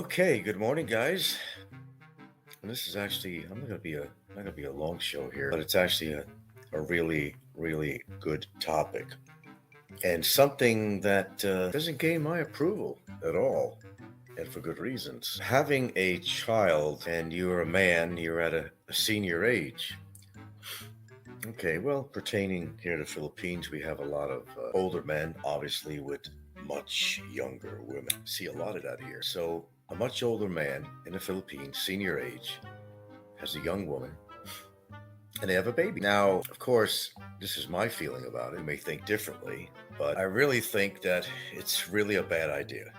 Okay, good morning, guys. And this is actually not gonna be a long show here, but it's actually a really good topic and something that doesn't gain my approval at all, and for good reasons. Having a child and you're a man, you're at a senior age. Okay, well, pertaining here to Philippines, we have a lot of older men, obviously, with much younger women. See a lot of that here. So, a much older man in the Philippines, senior age, has a young woman, and they have a baby. Now, of course, this is my feeling about it. You may think differently, but I really think that it's really a bad idea.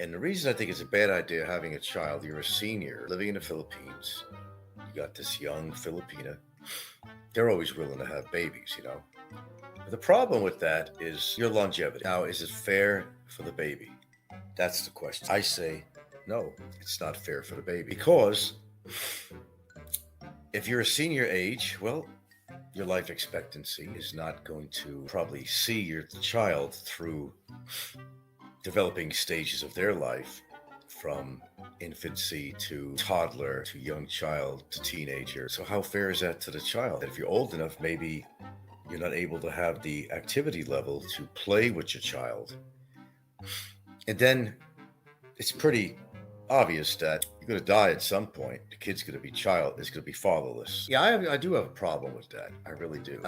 And the reason I think it's a bad idea having a child, you're a senior living in the Philippines, you got this young Filipina, they're always willing to have babies. The problem with that is your longevity. Now, is it fair for the baby? That's the question. I say no, it's not fair for the baby because if you're a senior age, well, your life expectancy is not going to probably see your child through developing stages of their life from infancy to toddler to young child to teenager. So, how fair is that to the child? If you're old enough, maybe you're not able to have the activity level to play with your child. And then it's pretty obvious that you're going to die at some point. The kid's going to be is going to be fatherless. Yeah, I do have a problem with that. I really do.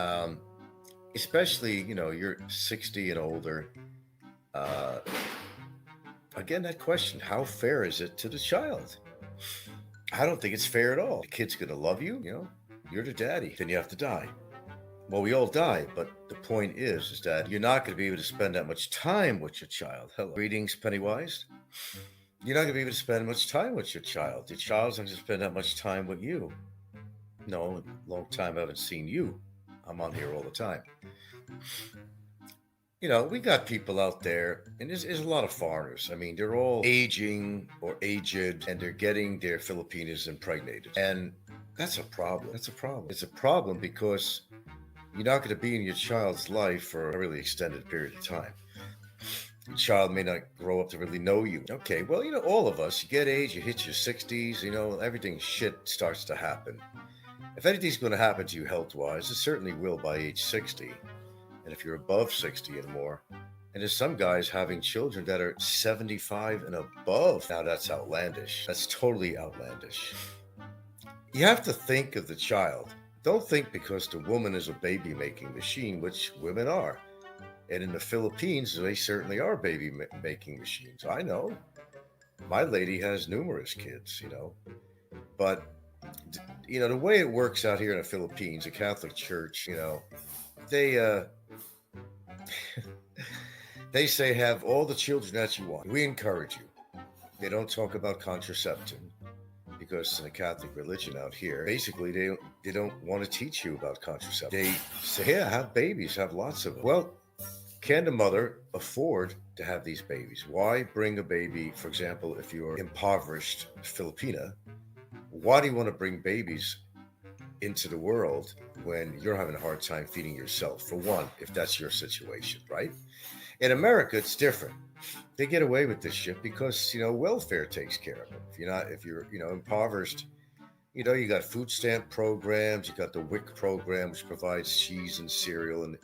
Especially, you're 60 and older. Uh, Again, that question, how fair is it to the child? I don't think it's fair at all. The kid's going to love you, you're the daddy. Then you have to die. Well, we all die, but the point is that you're not going to be able to spend that much time with your child. Hello. Greetings, Pennywise. You're not going to be able to spend much time with your child. Your child's not going to spend that much time with you. No, long time I haven't seen you. I'm on here all the time. We got people out there, and there's a lot of foreigners. I mean, they're all aging or aged, and they're getting their Filipinas impregnated. And that's a problem. That's a problem. It's a problem because you're not going to be in your child's life for a really extended period of time. Your child may not grow up to really know you. Okay, well, all of us, you get age, you hit your 60s, everything shit starts to happen. If anything's going to happen to you health wise, it certainly will by age 60. And if you're above 60 and more, and there's some guys having children that are 75 and above. Now, that's outlandish. That's totally outlandish. You have to think of the child. Don't think because the woman is a baby making machine, which women are. And in the Philippines, they certainly are baby making machines. I know. My lady has numerous kids. But, the way it works out here in the Philippines, the Catholic Church, they, they say have all the children that you want. We encourage you. They don't talk about contraception because in the Catholic religion out here, basically they don't want to teach you about contraception. They say, yeah, have babies, have lots of them. Well, can the mother afford to have these babies? Why bring a baby, for example, if you're impoverished Filipina, why do you want to bring babies into the world when you're having a hard time feeding yourself, for one, if that's your situation, right? In America, it's different. They get away with this shit because, welfare takes care of it. If you're, impoverished, you got food stamp programs, you got the WIC program, which provides cheese and cereal and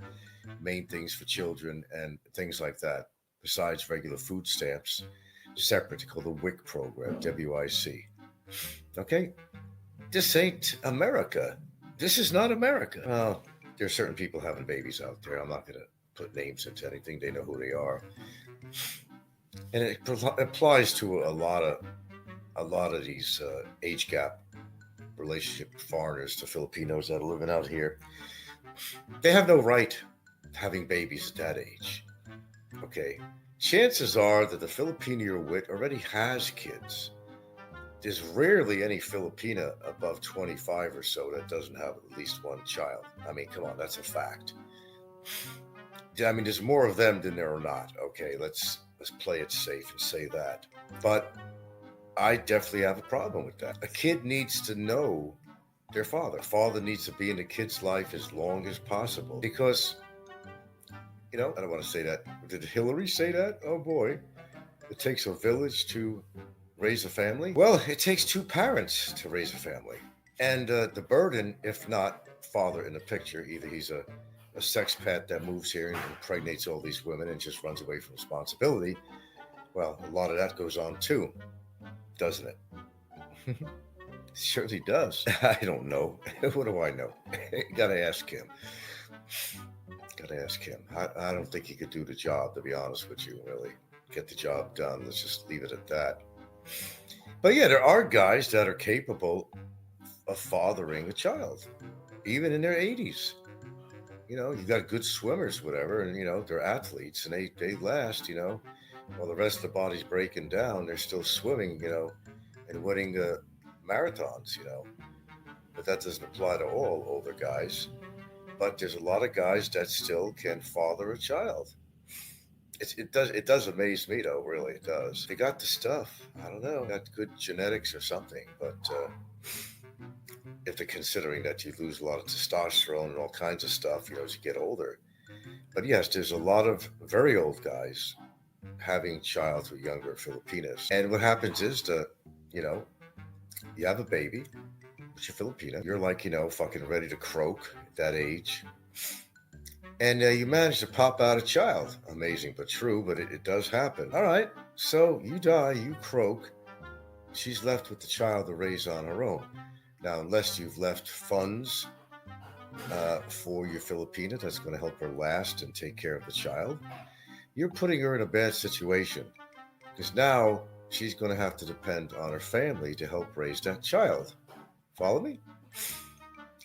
main things for children and things like that, besides regular food stamps, separate, called the WIC program, WIC. Okay? This ain't America. This is not America. Well, there's certain people having babies out there. I'm not going to put names into anything. They know who they are. And it applies to a lot of these age gap relationship foreigners to Filipinos that are living out here. They have no right having babies at that age. Okay. Chances are that the Filipino you're with already has kids. There's rarely any Filipina above 25 or so that doesn't have at least one child. I mean, come on, that's a fact. I mean, there's more of them than there are not. Okay, let's play it safe and say that. But I definitely have a problem with that. A kid needs to know their father. Father needs to be in the kid's life as long as possible because, I don't want to say that. Did Hillary say that? Oh boy. It takes a village to raise a family. Well, it takes two parents to raise a family. And the burden, if not father in the picture, either he's a sex pet that moves here and impregnates all these women and just runs away from responsibility. Well, a lot of that goes on too, doesn't it? It surely does. I don't know. What do I know? Gotta ask him. Gotta ask him. I don't think he could do the job, to be honest with you, really. Get the job done. Let's just leave it at that. But yeah, there are guys that are capable of fathering a child, even in their 80s. You know, you got good swimmers, whatever, and, you know, they're athletes and they last, you know, while the rest of the body's breaking down, they're still swimming, you know, and winning marathons, you know. But that doesn't apply to all older guys. But there's a lot of guys that still can father a child. It does amaze me though, really it does. They got the stuff. I don't know, got good genetics or something. But if they're considering that you lose a lot of testosterone and all kinds of stuff, you know, as you get older. But yes, there's a lot of very old guys having child with younger Filipinas. And what happens is you know, you have a baby, but you're Filipina. You're like, you know, fucking ready to croak at that age. And you manage to pop out a child. Amazing but true, but it does happen. All right, so you die, you croak. She's left with the child to raise on her own. Now, unless you've left funds for your Filipina that's going to help her last and take care of the child, you're putting her in a bad situation because now she's going to have to depend on her family to help raise that child. Follow me?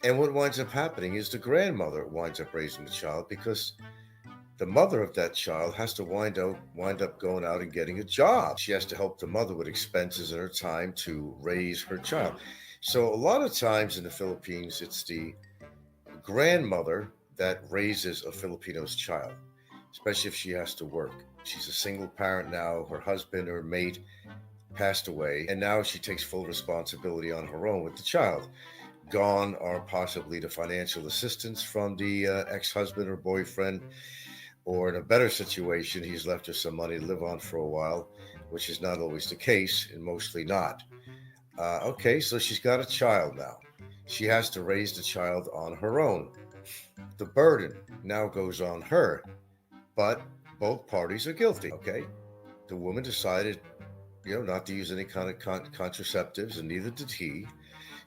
And what winds up happening is the grandmother winds up raising the child because the mother of that child has to wind up going out and getting a job. She has to help the mother with expenses and her time to raise her child. So a lot of times in the Philippines, it's the grandmother that raises a Filipino's child, especially if she has to work. She's a single parent now. Her husband or mate passed away, and now she takes full responsibility on her own with the child. Gone are possibly the financial assistance from the ex-husband or boyfriend, or in a better situation, he's left her some money to live on for a while, which is not always the case, and mostly not. Okay, so she's got a child now. She has to raise the child on her own. The burden now goes on her, but both parties are guilty. Okay, the woman decided, you know, not to use any kind of contraceptives, and neither did he.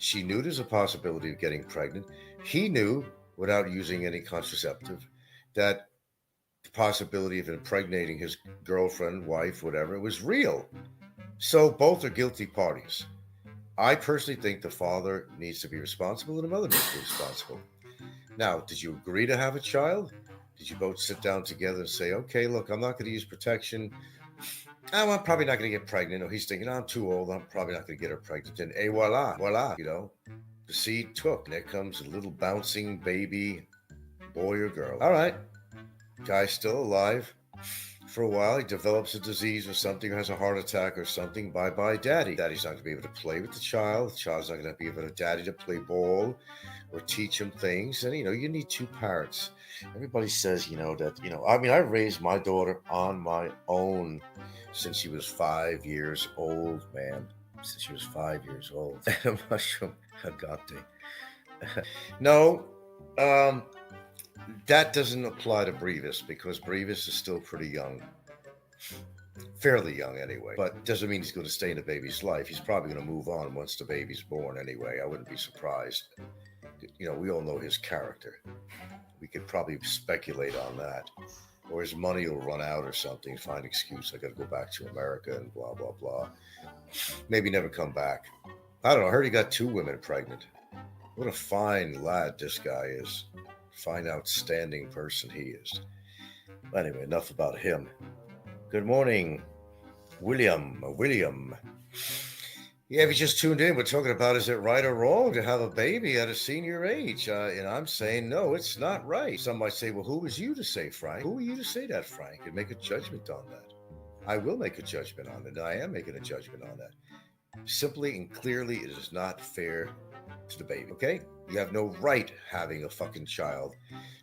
She knew there's a possibility of getting pregnant. He knew, without using any contraceptive, that the possibility of impregnating his girlfriend, wife, whatever, was real. So both are guilty parties. I personally think the father needs to be responsible and the mother needs to be responsible. Now, did you agree to have a child? Did you both sit down together and say, okay, look, I'm not going to use protection. I'm probably not going to get pregnant. Or he's thinking, I'm too old. I'm probably not going to get her pregnant. And voila, you know, the seed took. And there comes a little bouncing baby, boy or girl. All right, guy's still alive. For a while, he develops a disease or something, or has a heart attack or something. Bye-bye, daddy. Daddy's not going to be able to play with the child. The child's not going to be able to daddy to play ball or teach him things. And, you know, you need two parents. Everybody says, you know, that, you know, I mean, I raised my daughter on my own since she was 5 years old, man. Since she was 5 years old. Mushroom agate. No, that doesn't apply to Brevis because Brevis is still pretty young. Fairly young anyway, but doesn't mean he's going to stay in the baby's life. He's probably going to move on once the baby's born anyway. I wouldn't be surprised. You know, we all know his character. We could probably speculate on that. Or his money will run out or something, find excuse, I got to go back to America and blah, blah, blah. Maybe never come back. I don't know, I heard he got 2 women pregnant. What a fine lad this guy is. Fine, outstanding person he is. Anyway, enough about him. Good morning, William. Yeah, if you just tuned in, we're talking about is it right or wrong to have a baby at a senior age? And I'm saying, no, it's not right. Some might say, well, who is you to say, Frank? Who are you to say that, Frank? And make a judgment on that. I will make a judgment on it. And I am making a judgment on that. Simply and clearly, it is not fair to the baby, okay? You have no right having a fucking child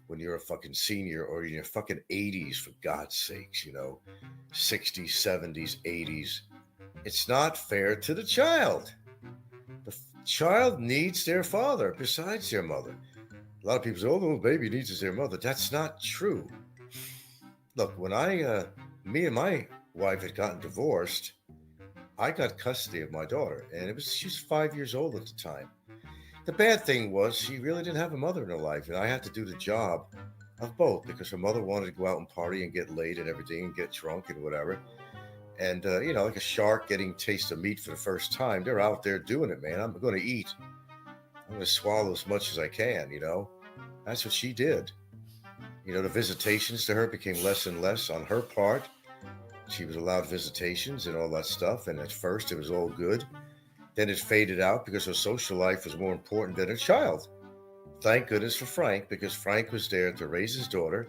when you're a fucking senior or in your fucking 80s, for God's sakes, 60s, 70s, 80s. It's not fair to the child. The child needs their father besides their mother. A lot of people say, oh, the little baby needs their mother. That's not true. Look, when me and my wife had gotten divorced, I got custody of my daughter, and she was 5 years old at the time. The bad thing was she really didn't have a mother in her life, and I had to do the job of both because her mother wanted to go out and party and get laid and everything and get drunk and whatever. And, like a shark getting taste of meat for the first time, they're out there doing it, man. I'm going to eat. I'm going to swallow as much as I can. That's what she did. The visitations to her became less and less on her part. She was allowed visitations and all that stuff. And at first it was all good. Then it faded out because her social life was more important than her child. Thank goodness for Frank, because Frank was there to raise his daughter.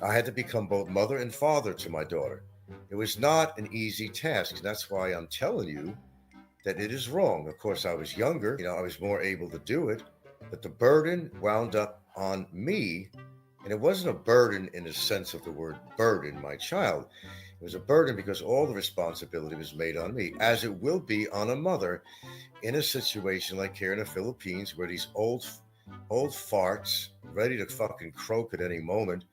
I had to become both mother and father to my daughter. It was not an easy task. And that's why I'm telling you that it is wrong. Of course, I was younger, I was more able to do it, but the burden wound up on me. And it wasn't a burden in the sense of the word burden, my child. It was a burden because all the responsibility was made on me, as it will be on a mother in a situation like here in the Philippines, where these old farts ready to fucking croak at any moment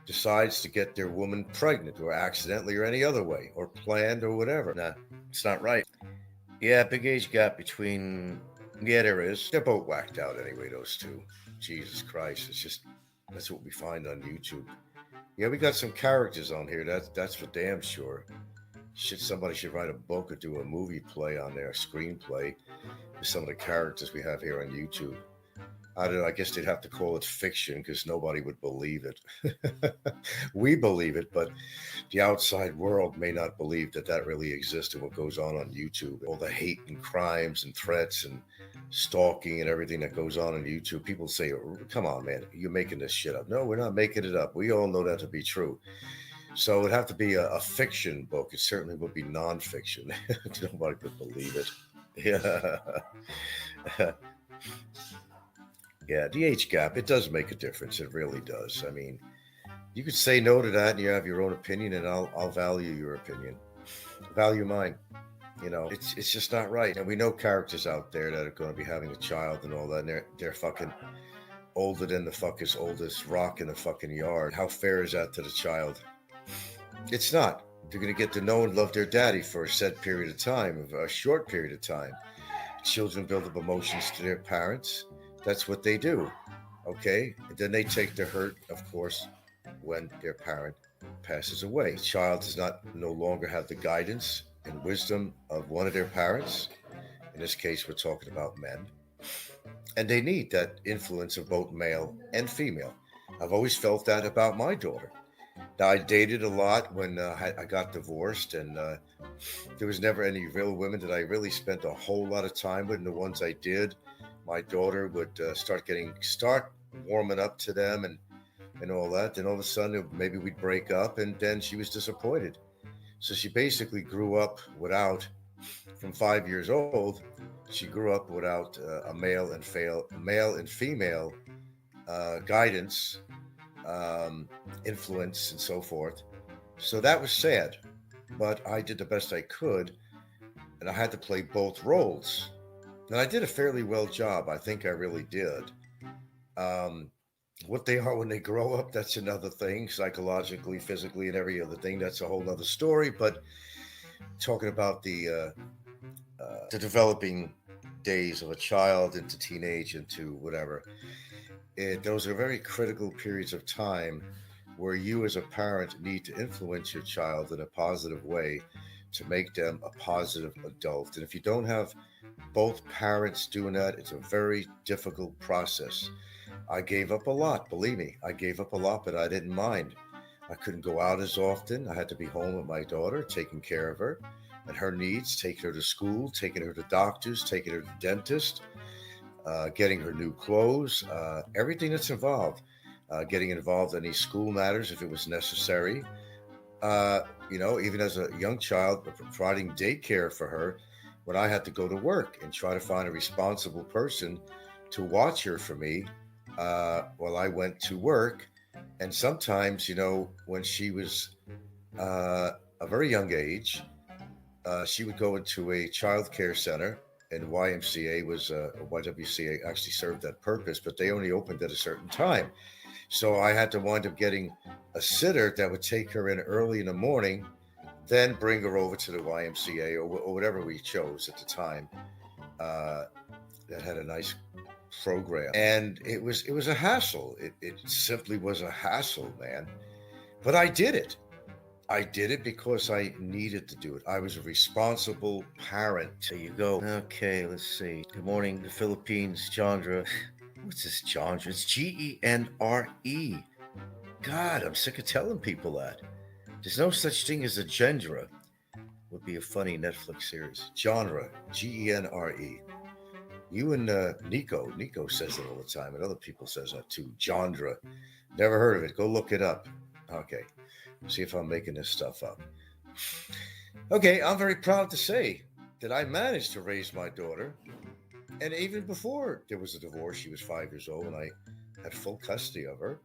decides to get their woman pregnant, or accidentally, or any other way, or planned, or whatever. Nah, it's not right. Yeah, big age gap between. Yeah, there is. They're both whacked out anyway, those two. Jesus Christ, that's what we find on YouTube. Yeah, we got some characters on here. That's for damn sure. Somebody should write a book or do a movie play on there, a screenplay with some of the characters we have here on YouTube. I don't know. I guess they'd have to call it fiction because nobody would believe it. We believe it, but the outside world may not believe that really exists and what goes on YouTube. All the hate and crimes and threats and stalking and everything that goes on YouTube. People say, come on, man, you're making this shit up. No, we're not making it up. We all know that to be true. So it'd have to be a fiction book. It certainly would be nonfiction. Nobody could believe it. Yeah. Yeah, the age gap, it does make a difference. It really does. I mean, you could say no to that and you have your own opinion, and I'll value your opinion. Value mine. It's just not right. And we know characters out there that are going to be having a child and all that, and they're fucking older than the fucking oldest rock in the fucking yard. How fair is that to the child? It's not. They're going to get to know and love their daddy for a set period of time, a short period of time. Children build up emotions to their parents. That's what they do. Okay? And then they take the hurt, of course, when their parent passes away. The child does not no longer have the guidance and wisdom of one of their parents. In this case, we're talking about men. And they need that influence of both male and female. I've always felt that about my daughter. Now, I dated a lot when I got divorced, and there was never any real women that I really spent a whole lot of time with. And the ones I did, my daughter would start warming up to them and all that. Then all of a sudden, maybe we'd break up, and then she was disappointed. So she basically grew up from 5 years old, she grew up without a male and female guidance, influence, and so forth. So that was sad, but I did the best I could, and I had to play both roles. And I did a fairly well job. I think I really did. What they are when they grow up, that's another thing. Psychologically, physically, and every other thing, that's a whole other story. But talking about the developing days of a child into teenage, into whatever, those are very critical periods of time where you as a parent need to influence your child in a positive way to make them a positive adult. And if you don't have both parents doing that, it's a very difficult process. I gave up a lot, believe me. I gave up a lot, but I didn't mind. I couldn't go out as often. I had to be home with my daughter, taking care of her and her needs, taking her to school, taking her to doctors, taking her to dentist, getting her new clothes, everything that's involved, getting involved in any school matters if it was necessary. Even as a young child, providing daycare for her when I had to go to work and try to find a responsible person to watch her for me while I went to work. And sometimes, when she was uh, a very young age, she would go into a child care center, and YMCA was YWCA actually served that purpose, but they only opened at a certain time. So I had to wind up getting a sitter that would take her in early in the morning, then bring her over to the YMCA or whatever we chose at the time. Uh, that had a nice program, and it was a hassle. It simply was a hassle, man. But I did it. I did it because I needed to do it. I was a responsible parent. There you go. Okay, let's see. Good morning, the Philippines, Chandra. What's this, Chandra? It's Genre. God, I'm sick of telling people that. There's no such thing as a genre. Would be a funny Netflix series. Genre, Genre. You and Nico says it all the time, and other people says that too. Genre. Never heard of it. Go look it up. Okay. See if I'm making this stuff up. Okay, I'm very proud to say that I managed to raise my daughter. And even before there was a divorce, she was 5 years old, and I had full custody of her.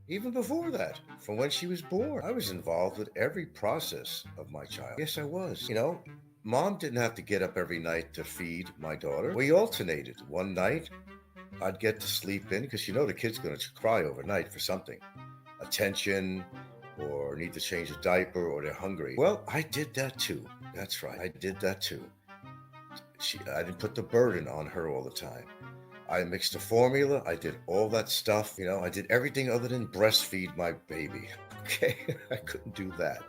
Even before that, from when she was born, I was involved with every process of my child. Yes, I was. Mom didn't have to get up every night to feed my daughter. We alternated. One night, I'd get to sleep in because the kid's going to cry overnight for something, attention, or need to change a diaper, or they're hungry. Well, I did that too. That's right. I did that too. I didn't put the burden on her all the time. I mixed the formula. I did all that stuff. I did everything other than breastfeed my baby. Okay, I couldn't do that.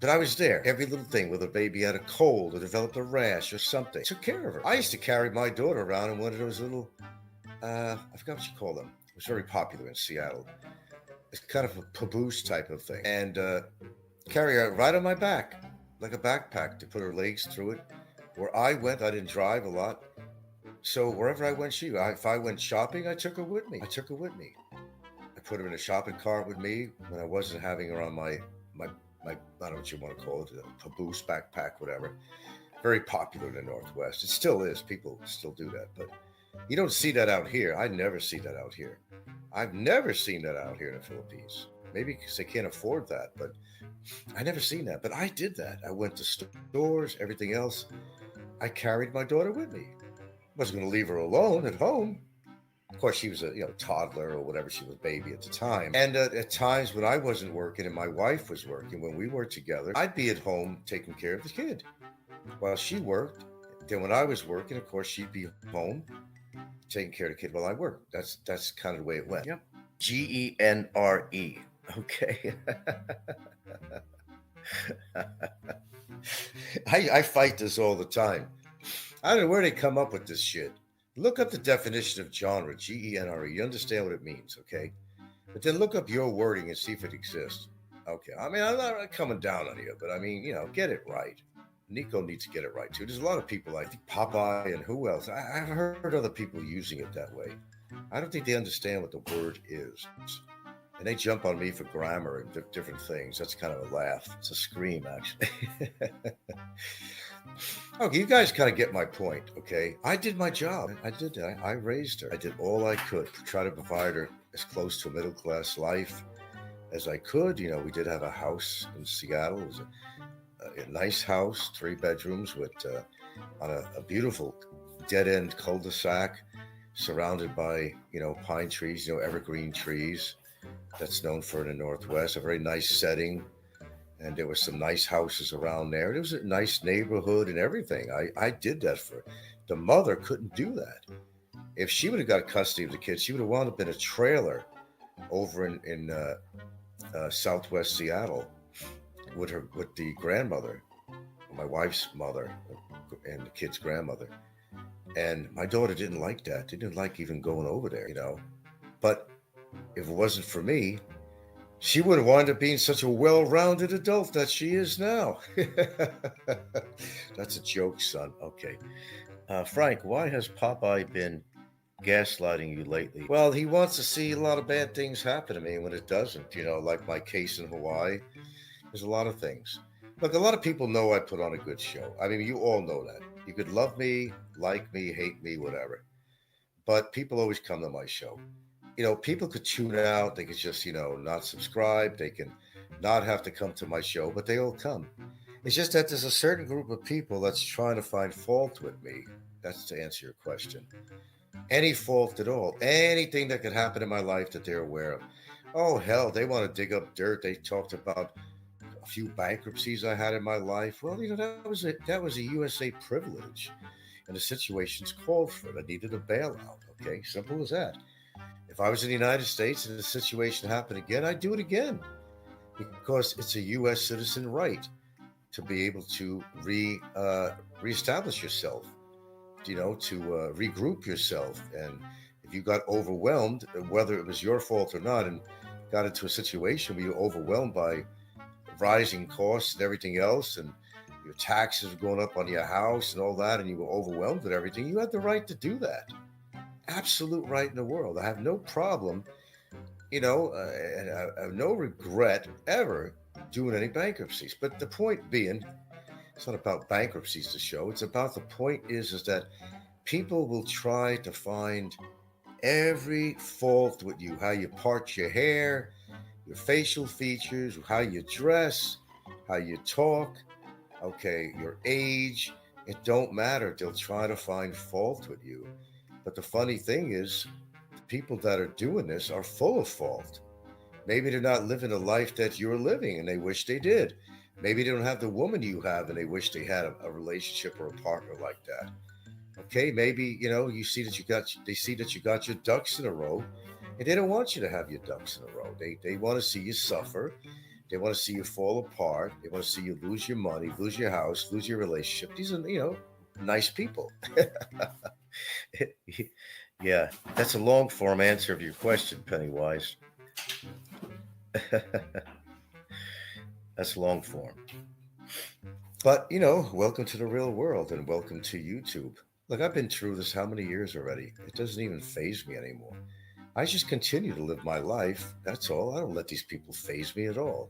But I was there. Every little thing, whether the baby had a cold or developed a rash or something, took care of her. I used to carry my daughter around in one of those little, I forgot what you call them. It was very popular in Seattle. It's kind of a papoose type of thing. And carry her right on my back, like a backpack, to put her legs through it. Where I went, I didn't drive a lot. So wherever I went, if I went shopping, I took her with me. I put her in a shopping cart with me when I wasn't having her on my I don't know what you want to call it, a papoose backpack, whatever. Very popular in the Northwest. It still is. People still do that. But you don't see that out here. I never see that out here. I've never seen that out here in the Philippines. Maybe because they can't afford that, but I never seen that. But I did that. I went to stores, everything else. I carried my daughter with me. Wasn't going to leave her alone at home. Of course, she was a toddler or whatever. She was a baby at the time. And at times when I wasn't working and my wife was working, when we were together, I'd be at home taking care of the kid while she worked. Then when I was working, of course, she'd be home taking care of the kid while I worked. That's kind of the way it went. Yep. Genre. Okay. I fight this all the time. I don't know where they come up with this shit. Look up the definition of genre, Genre. You understand what it means, okay? But then look up your wording and see if it exists. Okay. I mean, I'm not coming down on you, but I mean, get it right. Nico needs to get it right too. There's a lot of people, I think Popeye and who else? I've heard other people using it that way. I don't think they understand what the word is. And they jump on me for grammar and different things. That's kind of a laugh. It's a scream, actually. Okay, you guys kind of get my point, okay? I did my job. I did that. I raised her. I did all I could to try to provide her as close to a middle-class life as I could. We did have a house in Seattle. It was a nice house, 3 bedrooms with on a beautiful dead-end cul-de-sac surrounded by, pine trees, evergreen trees. That's known for in the Northwest, a very nice setting. And there were some nice houses around there. It was a nice neighborhood and everything. I did that for her. The mother couldn't do that. If she would have got custody of the kids, she would have wound up in a trailer over in Southwest Seattle with the grandmother, my wife's mother, and the kid's grandmother. And my daughter didn't like that. Didn't like even going over there, But if it wasn't for me, she would have wound up being such a well-rounded adult that she is now. That's a joke, son. Okay. Frank, why has Popeye been gaslighting you lately? Well, he wants to see a lot of bad things happen to me when it doesn't, like my case in Hawaii. There's a lot of things. Look, a lot of people know I put on a good show. I mean, you all know that. You could love me, like me, hate me, whatever. But people always come to my show. People could tune out. They could just, not subscribe. They can not have to come to my show, but they all come. It's just that there's a certain group of people that's trying to find fault with me. That's to answer your question. Any fault at all, anything that could happen in my life that they're aware of. Oh hell, they want to dig up dirt. They talked about a few bankruptcies I had in my life. Well, that was a USA privilege, and the situations called for it. I needed a bailout. Okay, simple as that. If I was in the United States and the situation happened again, I'd do it again because it's a U.S. citizen right to be able to reestablish yourself, to regroup yourself. And if you got overwhelmed, whether it was your fault or not, and got into a situation where you're overwhelmed by rising costs and everything else, and your taxes were going up on your house and all that, and you were overwhelmed with everything, you had the right to do that. Absolute right in the world. I have no problem, and I have no regret ever doing any bankruptcies. But the point being, it's not about bankruptcies to show. It's about the point is that people will try to find every fault with you, how you part your hair, your facial features, how you dress, how you talk, okay, your age. It don't matter. They'll try to find fault with you. But the funny thing is, the people that are doing this are full of fault. Maybe they're not living the life that you're living and they wish they did. Maybe they don't have the woman you have and they wish they had a relationship or a partner like that. Okay, maybe you see that they see that you got your ducks in a row, and they don't want you to have your ducks in a row. They want to see you suffer. They want to see you fall apart. They want to see you lose your money, lose your house, lose your relationship. These are nice people. Yeah, that's a long form answer of your question, Pennywise. That's long form. But, welcome to the real world and welcome to YouTube. Look, I've been through this how many years already? It doesn't even phase me anymore. I just continue to live my life. That's all. I don't let these people phase me at all.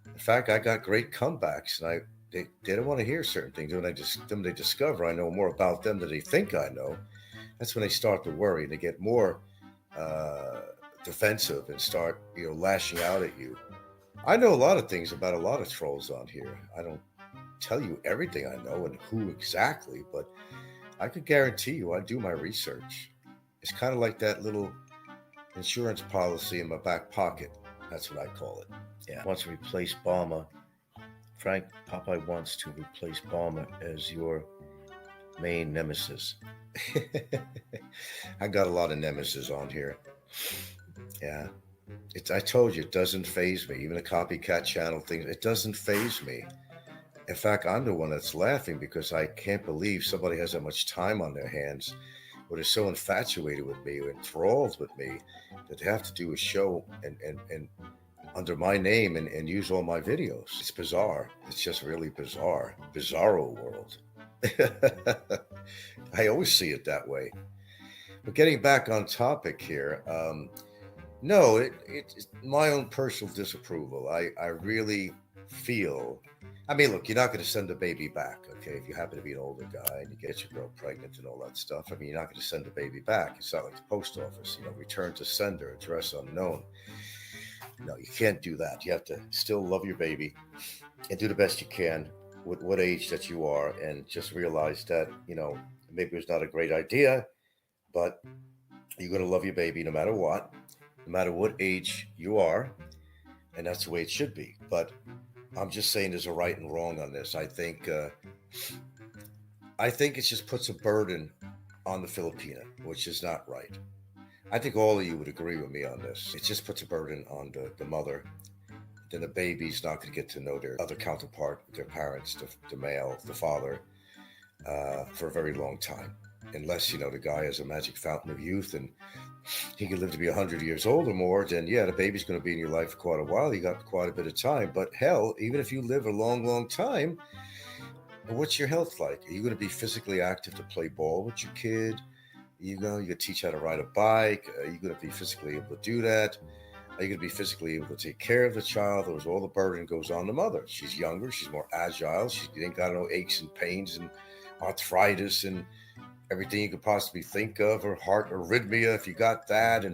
In fact, I got great comebacks, and they don't want to hear certain things. When they discover I know more about them than they think I know, that's when they start to worry and they get more uh, defensive and start, lashing out at you. I know a lot of things about a lot of trolls on here. I don't tell you everything I know and who exactly, but I could guarantee you I do my research. It's kind of like that little insurance policy in my back pocket. That's what I call it. Yeah. Wants to replace Balmer. Frank Popeye wants to replace Balmer as your main nemesis. I got a lot of nemesis on here. Yeah. I told you it doesn't phase me. Even a copycat channel thing, it doesn't phase me. In fact, I'm the one that's laughing because I can't believe somebody has that much time on their hands, or they're so infatuated with me or enthralled with me that they have to do a show and under my name and use all my videos. It's bizarre. It's just really bizarre. Bizarro world. I always see it that way. But getting back on topic here, no, it's my own personal disapproval. I really feel. I mean, look, you're not going to send a baby back, okay? If you happen to be an older guy and you get your girl pregnant and all that stuff, I mean, you're not going to send the baby back. It's not like the post office, return to sender, address unknown. No, you can't do that. You have to still love your baby and do the best you can with what age that you are, and just realize that, maybe it's not a great idea, but you're going to love your baby no matter what age you are, and that's the way it should be. But I'm just saying there's a right and wrong on this. I think it just puts a burden on the Filipina, which is not right. I think all of you would agree with me on this. It just puts a burden on the mother. Then the baby's not going to get to know their other counterpart, their parents, the male, the father, for a very long time. Unless, the guy has a magic fountain of youth and he can live to be 100 years old or more, then yeah, the baby's going to be in your life for quite a while. You got quite a bit of time. But hell, even if you live a long, long time, what's your health like? Are you going to be physically active to play ball with your kid? You can teach how to ride a bike. Are you going to be physically able to do that? Are you going to be physically able to take care of the child? Or is all the burden goes on the mother? She's younger. She's more agile. She ain't got no aches and pains and arthritis and everything you could possibly think of, or heart arrhythmia if you got that,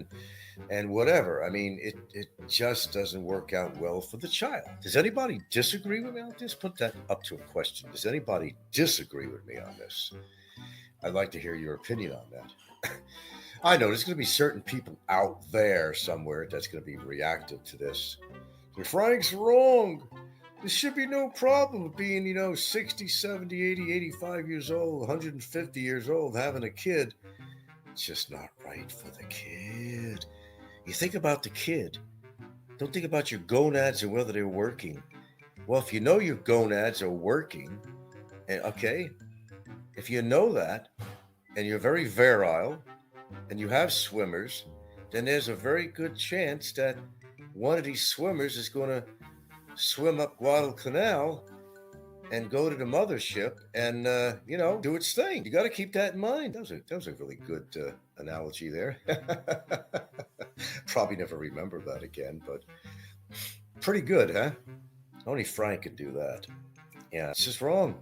and whatever. I mean, it just doesn't work out well for the child. Does anybody disagree with me? I'll just put that up to a question. Does anybody disagree with me on this? I'd like to hear your opinion on that. I know there's going to be certain people out there somewhere that's going to be reactive to this. Frank's wrong. There should be no problem with being, 60, 70, 80, 85 years old, 150 years old, having a kid. It's just not right for the kid. You think about the kid. Don't think about your gonads and whether they're working. Well, if you know your gonads are working, okay, if you know that, and you're very virile, and you have swimmers, then there's a very good chance that one of these swimmers is going to swim up Guadalcanal and go to the mothership and, do its thing. You got to keep that in mind. That was a really good analogy there. Probably never remember that again, but pretty good, huh? Only Frank could do that. Yeah, it's just wrong.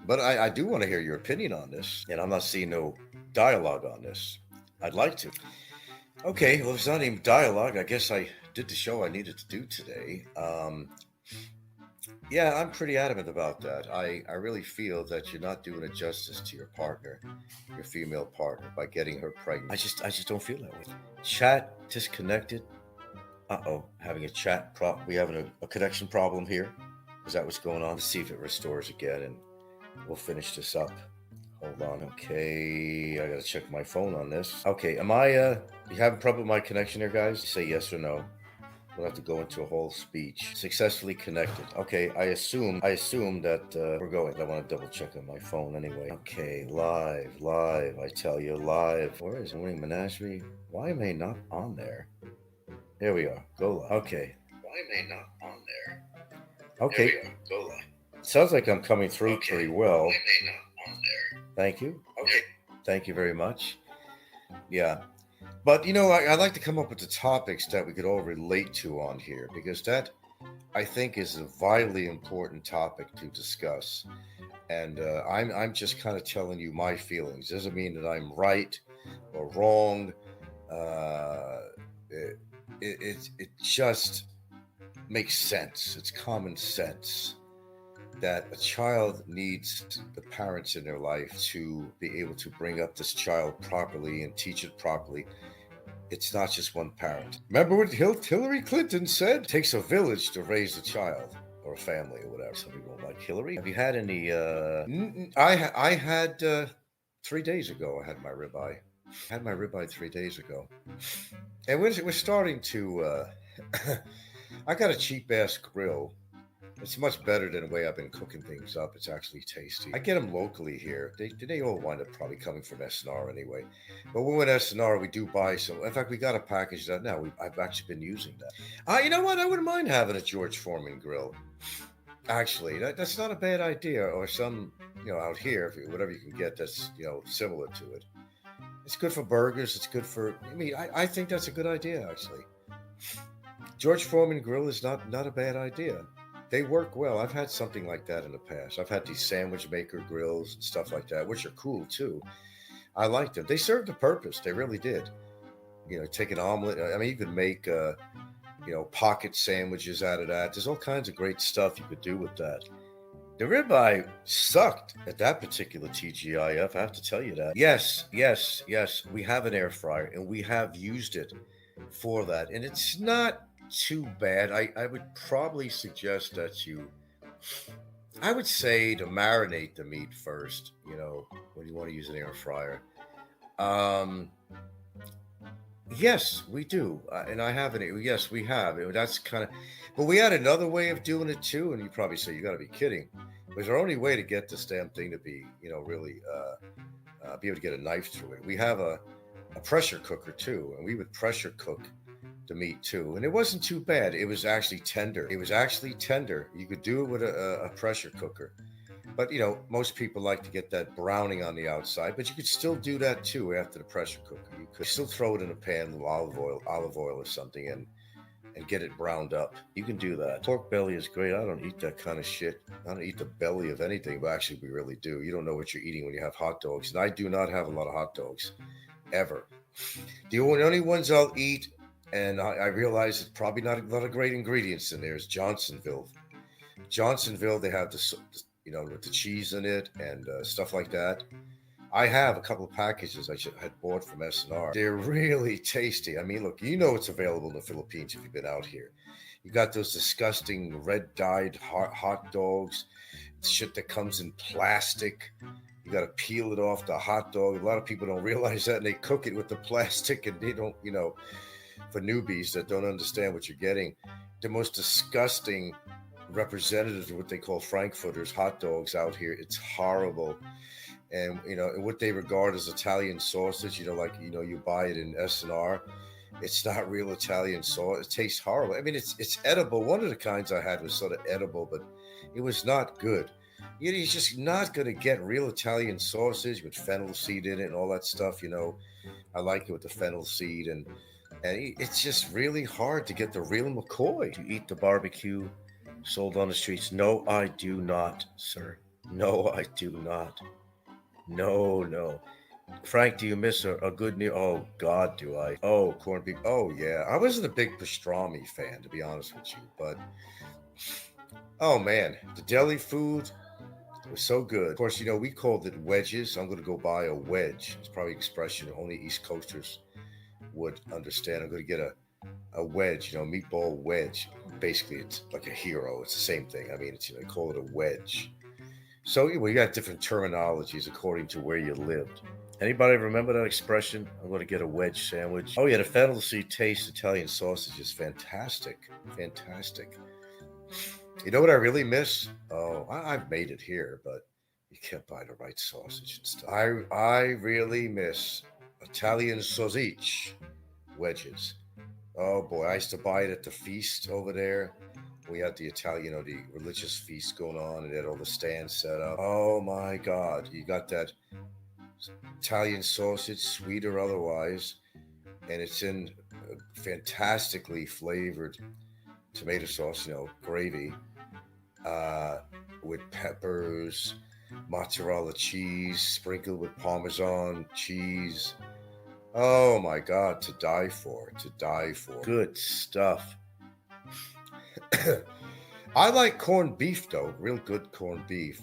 But I do want to hear your opinion on this, and I'm not seeing no dialogue on this. I'd like to. Okay, well, if it's not even dialogue, I guess I did the show I needed to do today. Yeah, I'm pretty adamant about that. I really feel that you're not doing a justice to your partner, your female partner, by getting her pregnant. I just don't feel that way. Chat disconnected. Uh-oh, having a chat problem. We having a connection problem here. Is that what's going on? Let's see if it restores again, and we'll finish this up. Hold on. Okay, I gotta check my phone on this. Okay, am I you having a problem with my connection here, guys? Say yes or no. We'll have to go into a whole speech. Successfully connected. Okay, I assume that we're going. I want to double check on my phone anyway. Okay, live. I tell you, live. Where is Morning Menagerie? Why am I not on there? There we are. Go live. Okay. Why am I not on there? Okay. There we are. Go live. Sounds like I'm coming through pretty well. Why am I not on there? Thank you. Okay. Thank you very much. Yeah. But, I like to come up with the topics that we could all relate to on here, because that, I think, is a vitally important topic to discuss. And I'm just kind of telling you my feelings. Doesn't mean that I'm right or wrong. It just makes sense. It's common sense that a child needs the parents in their life to be able to bring up this child properly and teach it properly. It's not just one parent. Remember what Hillary Clinton said? It takes a village to raise a child, or a family, or whatever. Some people don't like Hillary. Have you had any? I had 3 days ago. I had my ribeye. I had my ribeye 3 days ago, and we're starting to. I got a cheap ass grill. It's much better than the way I've been cooking things up. It's actually tasty. I get them locally here. They all wind up probably coming from S&R anyway. But when we're at S&R, we do buy some. In fact, we got a package that now. I've actually been using that. You know what? I wouldn't mind having a George Foreman grill. Actually, that's not a bad idea. Or some, out here, whatever you can get that's, similar to it. It's good for burgers. It's good for, I think that's a good idea, actually. George Foreman grill is not a bad idea. They work well. I've had something like that in the past. I've had these sandwich maker grills and stuff like that, which are cool too. I like them. They served a purpose. They really did. Take an omelet. You could make, pocket sandwiches out of that. There's all kinds of great stuff you could do with that. The ribeye sucked at that particular TGIF. I have to tell you that. Yes. We have an air fryer, and we have used it for that. And it's not too bad. I would probably suggest that I would say to marinate the meat first, when you want to use an air fryer. Yes, we do. And I have an, yes, we have. That's kind of, but we had another way of doing it too. And you probably say, you got to be kidding. It was our only way to get this damn thing to be, really be able to get a knife through it. We have a pressure cooker too, and we would pressure cook the meat too, and it wasn't too bad. It was actually tender. You could do it with a pressure cooker, but most people like to get that browning on the outside, but you could still do that too after the pressure cooker. You could still throw it in a pan with olive oil or something, and and get it browned up. You can do that. Pork belly is great. I don't eat that kind of shit. I don't eat the belly of anything, but actually we really do. You don't know what you're eating when you have hot dogs. And I do not have a lot of hot dogs, ever. The only ones I'll eat, and I realize it's probably not a lot of great ingredients in there, is Johnsonville. Johnsonville, they have with the cheese in it and stuff like that. I have a couple of packages had bought from S&R. They're really tasty. I mean, look, it's available in the Philippines if you've been out here. You got those disgusting red dyed hot dogs, shit that comes in plastic. You got to peel it off the hot dog. A lot of people don't realize that, and they cook it with the plastic, and they don't, for newbies that don't understand what you're getting, the most disgusting representatives of what they call Frankfurters hot dogs out here. It's horrible. And what they regard as Italian sausage, you buy it in S&R. It's not real Italian sauce. It tastes horrible. I mean, it's edible. One of the kinds I had was sort of edible, but it was not good. You're just not going to get real Italian sausage with fennel seed in it and all that stuff. I like it with the fennel seed, and it's just really hard to get the real McCoy. To eat the barbecue sold on the streets? No, I do not, sir. No, I do not. No. Frank, do you miss a good meal? Oh, God, do I. Oh, corned beef. Oh, yeah. I wasn't a big pastrami fan, to be honest with you. But, oh, man. The deli food was so good. Of course, we called it wedges. I'm going to go buy a wedge. It's probably an expression only East Coasters would understand. I'm going to get a wedge, meatball wedge. Basically, it's like a hero. It's the same thing. I mean, they call it a wedge. So you got different terminologies according to where you lived. Anybody remember that expression? I'm going to get a wedge sandwich. Oh yeah, the fennel seed taste Italian sausage is fantastic. Fantastic. You know what I really miss? Oh, I've made it here, but you can't buy the right sausage and stuff. I really miss Italian sausage wedges. Oh boy, I used to buy it at the feast over there. We had the Italian, the religious feast going on, and they had all the stands set up. Oh my God, you got that Italian sausage, sweet or otherwise, and it's in fantastically flavored tomato sauce, gravy, with peppers, mozzarella cheese, sprinkled with Parmesan cheese. Oh my God, to die for. Good stuff. I like corned beef though, real good corned beef.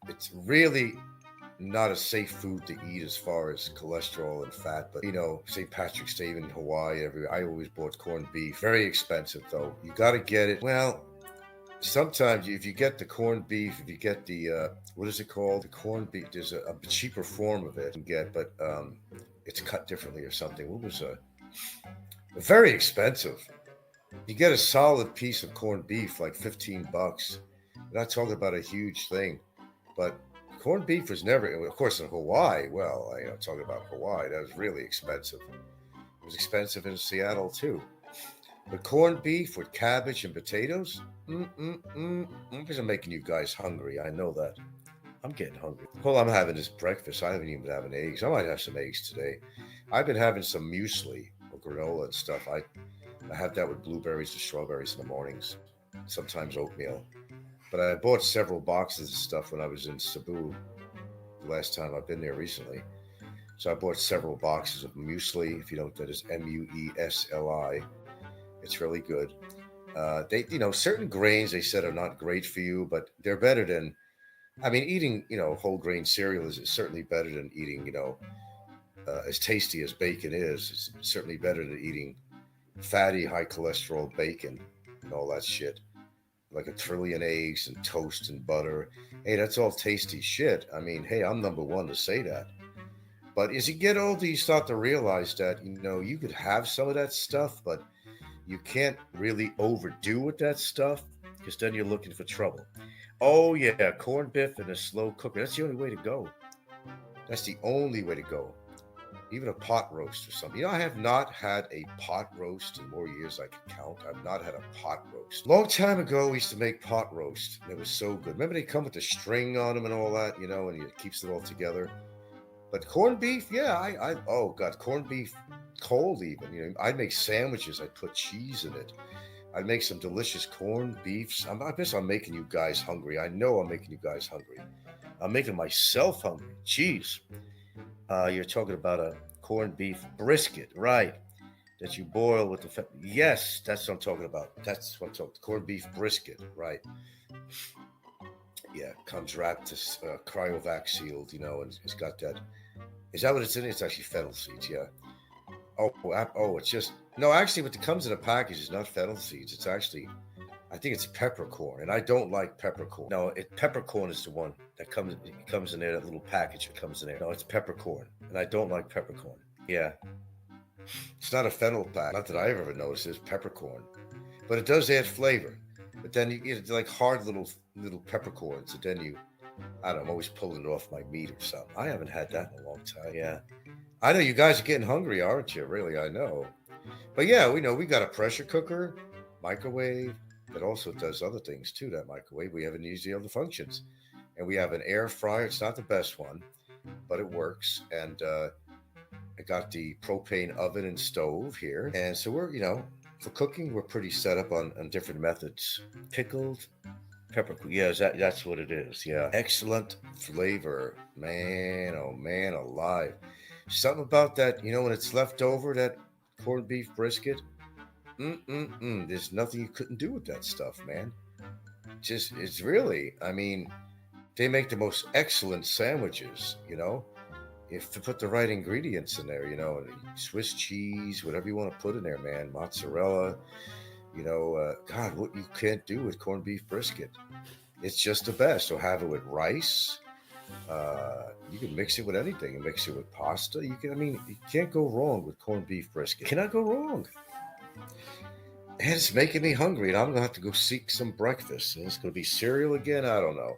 It's really not a safe food to eat as far as cholesterol and fat, but St. Patrick's Day in Hawaii, I always bought corned beef. Very expensive though. You got to get it. Well, sometimes if you get the corned beef, if you get the what is it called? The corned beef. There's a cheaper form of it you can get, but it's cut differently or something. What was very expensive? You get a solid piece of corned beef, like $15. I'm not talking about a huge thing, but corned beef was never, of course, in Hawaii. Well, talking about Hawaii, that was really expensive. It was expensive in Seattle too. But corned beef with cabbage and potatoes, I'm making you guys hungry. I know that. I'm getting hungry. Well, I'm having this breakfast. I haven't even been having eggs. I might have some eggs today. I've been having some muesli or granola and stuff. I have that with blueberries and strawberries in the mornings, sometimes oatmeal. But I bought several boxes of stuff when I was in Cebu the last time I've been there recently. So I bought several boxes of muesli. If you know what that is, muesli. It's really good. They, certain grains they said are not great for you, but they're better than. I mean, eating, whole grain cereal is certainly better than eating, as tasty as bacon is. It's certainly better than eating fatty, high cholesterol bacon and all that shit. Like a trillion eggs and toast and butter. Hey, that's all tasty shit. I mean, hey, I'm number one to say that. But as you get older, you start to realize that, you could have some of that stuff, but you can't really overdo with that stuff because then you're looking for trouble. Oh, yeah, corned beef in a slow cooker. That's the only way to go. That's the only way to go. Even a pot roast or something. I have not had a pot roast in more years I can count. I've not had a pot roast. Long time ago, we used to make pot roast. And it was so good. Remember they come with the string on them and all that, and it keeps it all together. But corned beef, yeah, oh God, corned beef cold even. I'd make sandwiches. I'd put cheese in it. I'd make some delicious corned beefs. I guess I'm making you guys hungry. I know I'm making you guys hungry. I'm making myself hungry. Jeez. You're talking about a corned beef brisket, right? That you boil with the yes, that's what I'm talking about. That's what I'm talking. Corned beef brisket, right? Yeah, comes wrapped to cryovac sealed, and it's got that. Is that what it's in? It's actually fennel seeds, yeah. Oh, it's just no. Actually, what comes in a package is not fennel seeds. It's actually, I think it's peppercorn, and I don't like peppercorn. No, peppercorn is the one that comes. It comes in there. That little package that comes in there. No, it's peppercorn, and I don't like peppercorn. Yeah, it's not a fennel pack. Not that I've ever noticed. It's peppercorn, but it does add flavor. But then you get like hard little peppercorns, and then I don't know, I'm always pulling it off my meat or something. I haven't had that in a long time. Yeah. I know you guys are getting hungry, aren't you? Really, I know. But yeah, we know we got a pressure cooker, microwave that also does other things too. That microwave, we haven't used the other functions, and we have an air fryer. It's not the best one, but it works. And I got the propane oven and stove here, and so we're for cooking we're pretty set up on different methods. Pickled pepper, yeah, that's what it is. Yeah, excellent flavor, man. Oh man, alive. Something about that, when it's left over, that corned beef brisket. There's nothing you couldn't do with that stuff, man. Just, it's really, I mean, they make the most excellent sandwiches, if you put the right ingredients in there, Swiss cheese, whatever you want to put in there, man, mozzarella, God, what you can't do with corned beef brisket. It's just the best. So have it with rice. You can mix it with anything. You mix it with pasta. You can't go wrong with corned beef brisket. Cannot go wrong. And it's making me hungry, and I'm gonna have to go seek some breakfast. And it's gonna be cereal again. I don't know.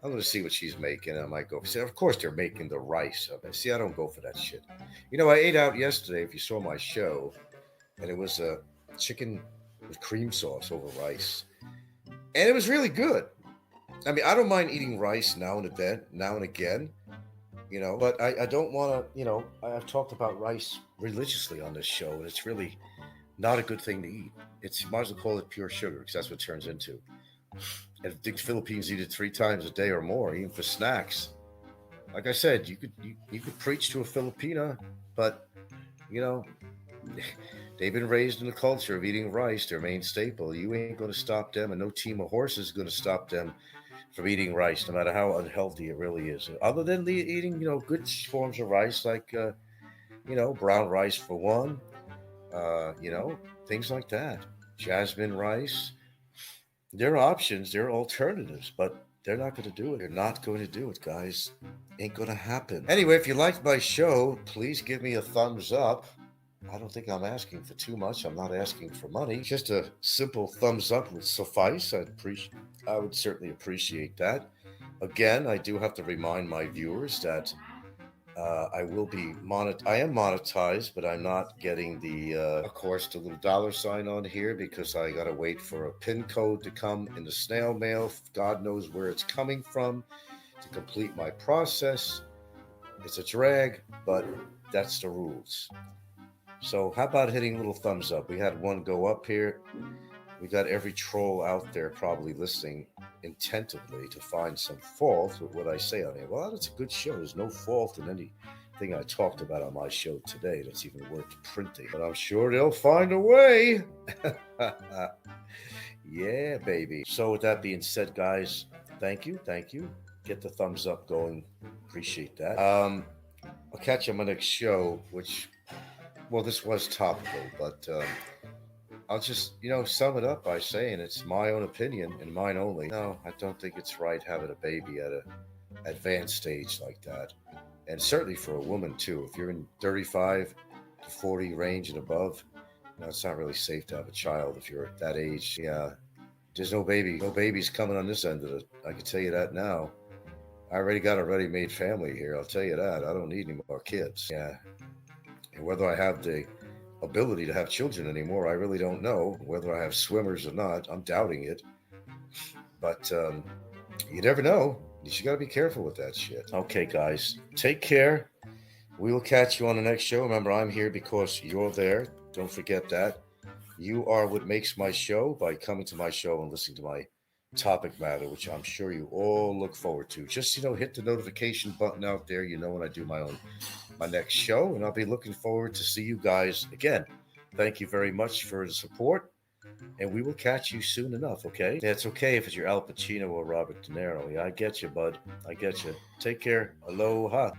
I'm gonna see what she's making. I might go. See, of course, they're making the rice of it. See, I don't go for that shit. I ate out yesterday. If you saw my show, and it was a chicken with cream sauce over rice, and it was really good. I mean, I don't mind eating rice now and again, but I don't want to, I've talked about rice religiously on this show, and it's really not a good thing to eat. It's, you might as well call it pure sugar, because that's what it turns into. And I think Philippines eat it 3 times a day or more, even for snacks. Like I said, you could preach to a Filipina, but, they've been raised in the culture of eating rice, their main staple. You ain't going to stop them, and no team of horses is going to stop them from eating rice, no matter how unhealthy it really is. Other than eating, good forms of rice, like brown rice for one, things like that. Jasmine rice. There are options, there are alternatives, but they're not going to do it. They're not going to do it, guys. Ain't going to happen. Anyway, if you liked my show, please give me a thumbs up. I don't think I'm asking for too much. I'm not asking for money. Just a simple thumbs up would suffice. I would certainly appreciate that. Again, I do have to remind my viewers that I am monetized, but I'm not getting of course, the little $ on here, because I got to wait for a PIN code to come in the snail mail. God knows where it's coming from to complete my process. It's a drag, but that's the rules. So how about hitting a little thumbs up? We had one go up here. We got every troll out there probably listening attentively to find some fault with what I say on here. Well, it's a good show. There's no fault in anything I talked about on my show today that's even worth printing. But I'm sure they'll find a way. Yeah, baby. So with that being said, guys, thank you. Get the thumbs up going. Appreciate that. I'll catch you on my next show, which... Well, this was topical, but I'll just, sum it up by saying it's my own opinion and mine only. No, I don't think it's right having a baby at an advanced stage like that. And certainly for a woman, too. If you're in 35 to 40 range and above, it's not really safe to have a child if you're at that age. Yeah, there's no babies coming on this end of it. I can tell you that now. I already got a ready-made family here, I'll tell you that. I don't need any more kids. Yeah. And whether I have the ability to have children anymore, I really don't know. Whether I have swimmers or not, I'm doubting it. But you never know. You just got to be careful with that shit. Okay, guys, take care. We will catch you on the next show. Remember, I'm here because you're there. Don't forget that. You are what makes my show by coming to my show and listening to my topic matter, which I'm sure you all look forward to. Just hit the notification button out there. You know when I do my next show, and I'll be looking forward to see you guys again. Thank you very much for the support, and we will catch you soon enough. Okay? Yeah, it's okay if it's your Al Pacino or Robert De Niro. Yeah, I get you, bud. I get you. Take care. Aloha.